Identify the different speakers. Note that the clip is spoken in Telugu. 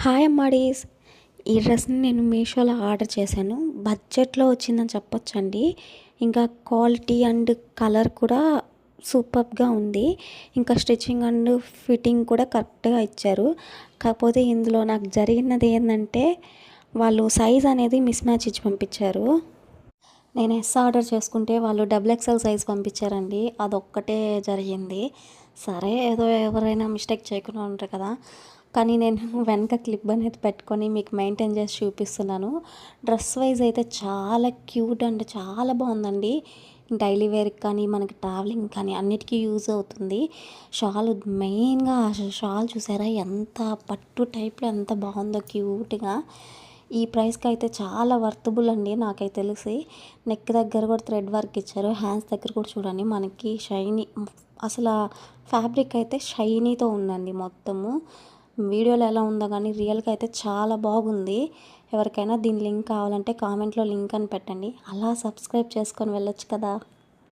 Speaker 1: హాయ్ అమ్మాడీస్. ఈ డ్రెస్ని నేను మీషోలో ఆర్డర్ చేశాను. బడ్జెట్లో వచ్చిందని చెప్పొచ్చండి. ఇంకా క్వాలిటీ అండ్ కలర్ కూడా సూపర్గా ఉంది. ఇంకా స్టిచ్చింగ్ అండ్ ఫిట్టింగ్ కూడా కరెక్ట్గా ఇచ్చారు. కాకపోతే ఇందులో నాకు జరిగినది ఏంటంటే వాళ్ళు సైజ్ అనేది మిస్ మ్యాచ్ ఇచ్చి పంపించారు. నేను ఎస్ ఆర్డర్ చేసుకుంటే వాళ్ళు డబుల్ ఎక్స్ఎల్ సైజ్ పంపించారండి. అదొక్కటే జరిగింది. సరే ఏదో ఎవరైనా మిస్టేక్ చేయకుండా ఉంటారు కదా. కానీ నేను వెనక క్లిప్ అనేది పెట్టుకొని మీకు మెయింటైన్ చేసి చూపిస్తున్నాను. డ్రెస్ వైజ్ అయితే చాలా క్యూట్ అండ్ చాలా బాగుందండి. డైలీ వేర్కి కానీ మనకి ట్రావెలింగ్ కానీ అన్నిటికీ యూజ్ అవుతుంది. షాల్ మెయిన్గా షాల్ చూసారా ఎంత పట్టు టైప్లో ఎంత బాగుందో క్యూట్గా. ఈ ప్రైస్కి అయితే చాలా వర్తబుల్ అండి నాకైతే తెలిసి. నెక్ దగ్గర కూడా థ్రెడ్ వర్క్ ఇచ్చారు. హ్యాండ్స్ దగ్గర కూడా చూడండి మనకి షైనీ, అసలు ఫ్యాబ్రిక్ అయితే షైనీతో ఉందండి మొత్తము. వీడియోలో ఎలా ఉందో కానీ రియల్గా అయితే చాలా బాగుంది. ఎవరికైనా దీని లింక్ కావాలంటే కామెంట్లో లింక్ అని పెట్టండి. అలా సబ్స్క్రైబ్ చేసుకొని వెళ్ళొచ్చు కదా.